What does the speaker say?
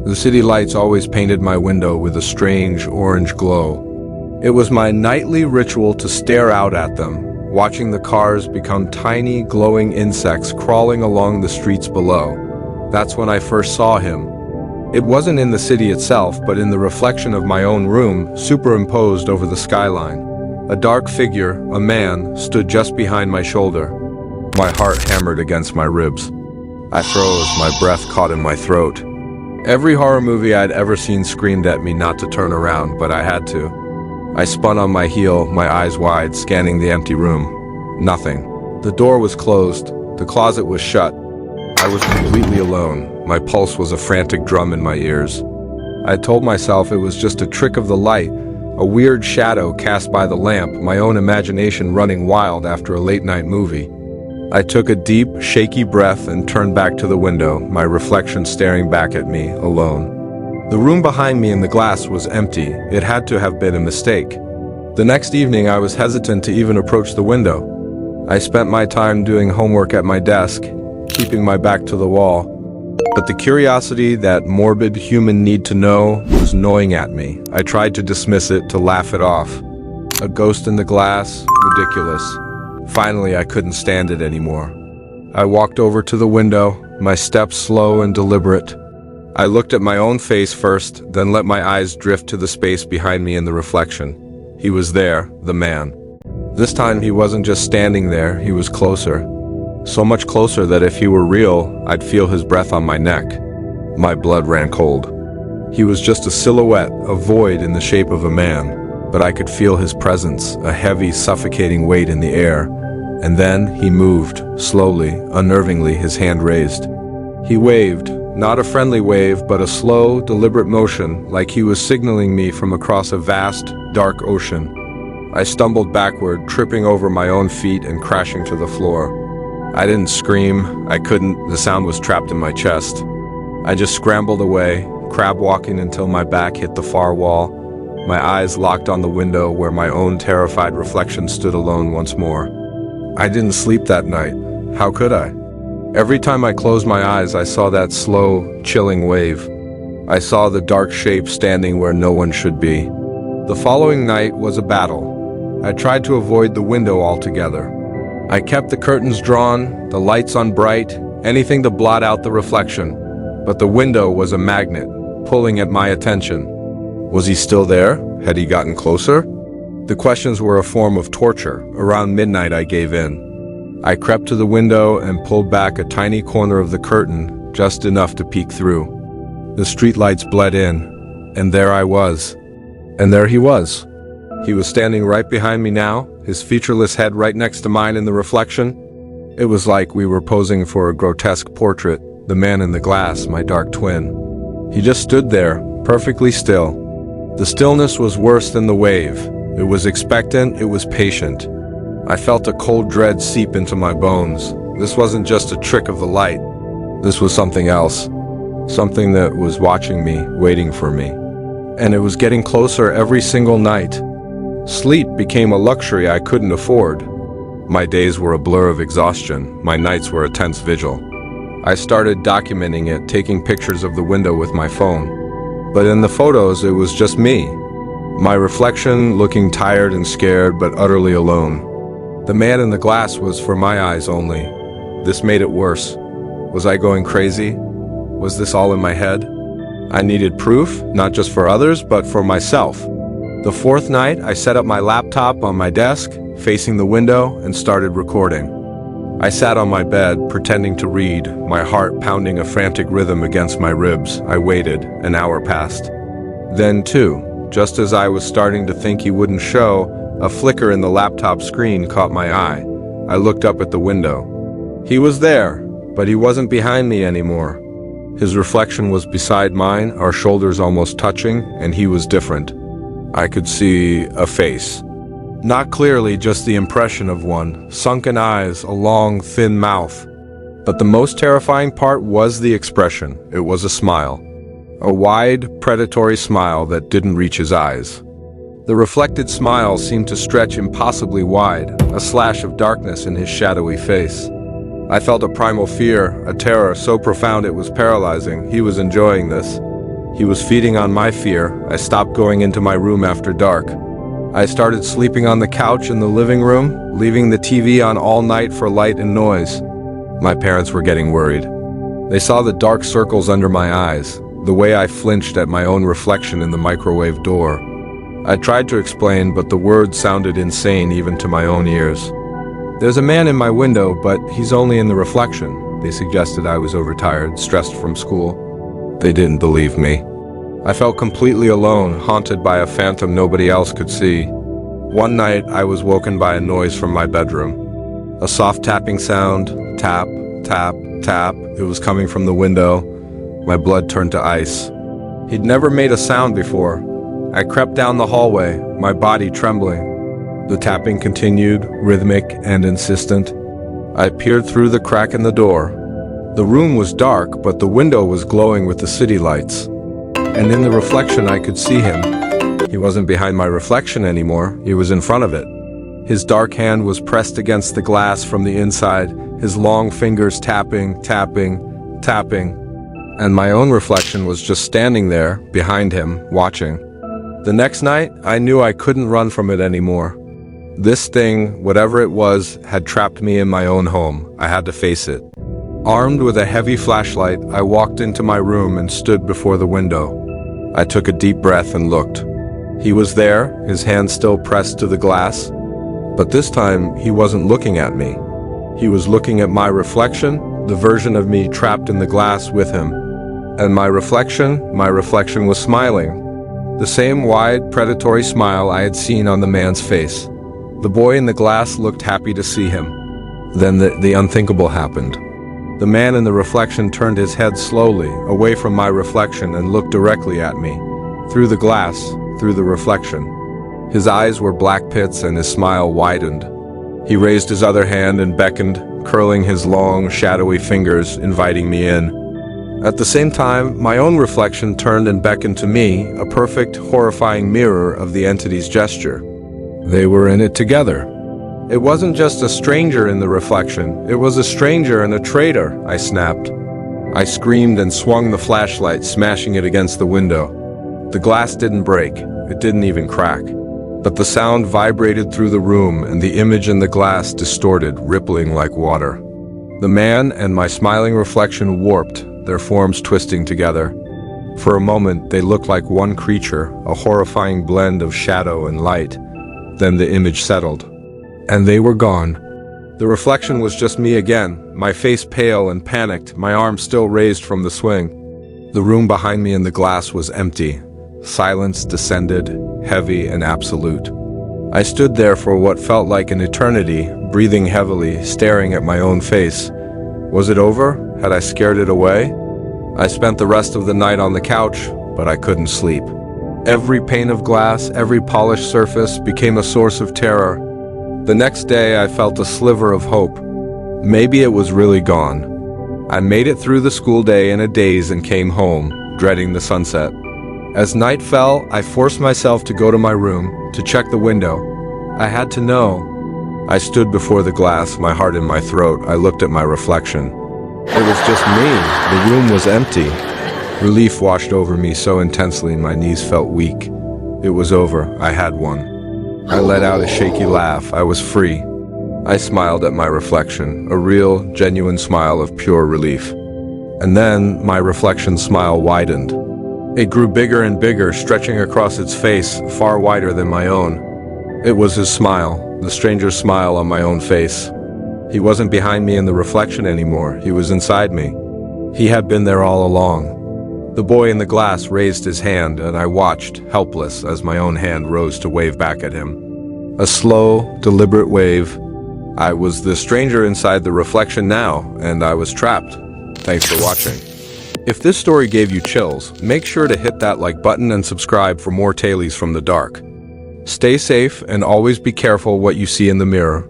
The city lights always painted my window with a strange orange glow. It was my nightly ritual to stare out at them, watching the cars become tiny, glowing insects crawling along the streets below. That's when I first saw him. It wasn't in the city itself, but in the reflection of my own room, superimposed over the skyline. A dark figure, a man, stood just behind my shoulder. My heart hammered against my ribs. I froze, my breath caught in my throat. Every horror movie I'd ever seen screamed at me not to turn around, but I had to. I spun on my heel, my eyes wide, scanning the empty room. Nothing. The door was closed. The closet was shut. I was completely alone. My pulse was a frantic drum in my ears. I told myself it was just a trick of the light, a weird shadow cast by the lamp, my own imagination running wild after a late-night movie. I took a deep, shaky breath and turned back to the window, my reflection staring back at me, alone. The room behind me in the glass was empty. It had to have been a mistake. The next evening, I was hesitant to even approach the window. I spent my time doing homework at my desk, keeping my back to the wall. But the curiosity, that morbid human need to know, was gnawing at me. I tried to dismiss it, to laugh it off. A ghost in the glass? Ridiculous. Finally, I couldn't stand it anymore. I walked over to the window, my steps slow and deliberate. I looked at my own face first, then let my eyes drift to the space behind me in the reflection. He was there, the man. This time he wasn't just standing there, he was closer. So much closer that if he were real, I'd feel his breath on my neck. My blood ran cold. He was just a silhouette, a void in the shape of a man, but I could feel his presence, a heavy, suffocating weight in the air. And then he moved, slowly, unnervingly, his hand raised. He waved, not a friendly wave, but a slow, deliberate motion, like he was signaling me from across a vast, dark ocean. I stumbled backward, tripping over my own feet and crashing to the floor. I didn't scream, I couldn't, the sound was trapped in my chest. I just scrambled away, crab walking until my back hit the far wall. My eyes locked on the window where my own terrified reflection stood alone once more. I didn't sleep that night. How could I? Every time I closed my eyes, I saw that slow, chilling wave. I saw the dark shape standing where no one should be. The following night was a battle. I tried to avoid the window altogether. I kept the curtains drawn, the lights on bright, anything to blot out the reflection. But the window was a magnet, pulling at my attention. Was he still there? Had he gotten closer? The questions were a form of torture. Around midnight, I gave in. I crept to the window and pulled back a tiny corner of the curtain, just enough to peek through. The streetlights bled in, and there I was. And there he was. He was standing right behind me now, his featureless head right next to mine in the reflection. It was like we were posing for a grotesque portrait, the man in the glass, my dark twin. He just stood there, perfectly still. The stillness was worse than the wave. It was expectant, it was patient. I felt a cold dread seep into my bones. This wasn't just a trick of the light. This was something else. Something that was watching me, waiting for me. And it was getting closer every single night. Sleep became a luxury I couldn't afford. My days were a blur of exhaustion. My nights were a tense vigil. I started documenting it, taking pictures of the window with my phone. But in the photos, it was just me. My reflection, looking tired and scared, but utterly alone. The man in the glass was for my eyes only. This made it worse. Was I going crazy? Was this all in my head? I needed proof, not just for others, but for myself. The fourth night, I set up my laptop on my desk, facing the window, and started recording. I sat on my bed, pretending to read, my heart pounding a frantic rhythm against my ribs. I waited. An hour passed. Then, too, just as I was starting to think he wouldn't show, a flicker in the laptop screen caught my eye. I looked up at the window. He was there, but he wasn't behind me anymore. His reflection was beside mine, our shoulders almost touching, and he was different. I could see a face. Not clearly, just the impression of one, sunken eyes, a long, thin mouth. But the most terrifying part was the expression. It was a smile. A wide, predatory smile that didn't reach his eyes. The reflected smile seemed to stretch impossibly wide, a slash of darkness in his shadowy face. I felt a primal fear, a terror so profound it was paralyzing. He was enjoying this. He was feeding on my fear. I stopped going into my room after dark. I started sleeping on the couch in the living room, leaving the TV on all night for light and noise. My parents were getting worried. They saw the dark circles under my eyes, the way I flinched at my own reflection in the microwave door. I tried to explain, but the words sounded insane even to my own ears. "There's a man in my window, but he's only in the reflection." They suggested I was overtired, stressed from school. They didn't believe me. I felt completely alone, haunted by a phantom nobody else could see. One night, I was woken by a noise from my bedroom. A soft tapping sound, tap, tap, tap. It was coming from the window. My blood turned to ice. He'd never made a sound before. I crept down the hallway, my body trembling. The tapping continued, rhythmic and insistent. I peered through the crack in the door. The room was dark, but the window was glowing with the city lights. And in the reflection I could see him. He wasn't behind my reflection anymore, he was in front of it. His dark hand was pressed against the glass from the inside, his long fingers tapping, tapping, tapping. And my own reflection was just standing there, behind him, watching. The next night, I knew I couldn't run from it anymore. This thing, whatever it was, had trapped me in my own home. I had to face it. Armed with a heavy flashlight, I walked into my room and stood before the window. I took a deep breath and looked. He was there, his hand still pressed to the glass. But this time, he wasn't looking at me. He was looking at my reflection, the version of me trapped in the glass with him. And my reflection was smiling. The same wide, predatory smile I had seen on the man's face. The boy in the glass looked happy to see him. Then the unthinkable happened. The man in the reflection turned his head slowly, away from my reflection, and looked directly at me. Through the glass, through the reflection. His eyes were black pits and his smile widened. He raised his other hand and beckoned, curling his long, shadowy fingers, inviting me in. At the same time, my own reflection turned and beckoned to me, a perfect, horrifying mirror of the entity's gesture. They were in it together. It wasn't just a stranger in the reflection, it was a stranger and a traitor, I snapped. I screamed and swung the flashlight, smashing it against the window. The glass didn't break, it didn't even crack. But the sound vibrated through the room and the image in the glass distorted, rippling like water. The man and my smiling reflection warped, their forms twisting together. For a moment, they looked like one creature, a horrifying blend of shadow and light. Then the image settled. And they were gone. The reflection was just me again, my face pale and panicked, my arm still raised from the swing. The room behind me in the glass was empty. Silence descended, heavy and absolute. I stood there for what felt like an eternity, breathing heavily, staring at my own face. Was it over? Had I scared it away? I spent the rest of the night on the couch, but I couldn't sleep. Every pane of glass, every polished surface became a source of terror. The next day, I felt a sliver of hope. Maybe it was really gone. I made it through the school day in a daze and came home, dreading the sunset. As night fell, I forced myself to go to my room, to check the window. I had to know. I stood before the glass, my heart in my throat. I looked at my reflection. It was just me. The room was empty. Relief washed over me so intensely my knees felt weak. It was over. I had won. I let out a shaky laugh. I was free. I smiled at my reflection, a real, genuine smile of pure relief. And then my reflection's smile widened. It grew bigger and bigger, stretching across its face, far wider than my own. It was his smile, the stranger's smile on my own face. He wasn't behind me in the reflection anymore. He was inside me. He had been there all along. The boy in the glass raised his hand, and I watched, helpless, as my own hand rose to wave back at him. A slow, deliberate wave. I was the stranger inside the reflection now, and I was trapped. Thanks for watching. If this story gave you chills, make sure to hit that like button and subscribe for more tales from the dark. Stay safe and always be careful what you see in the mirror.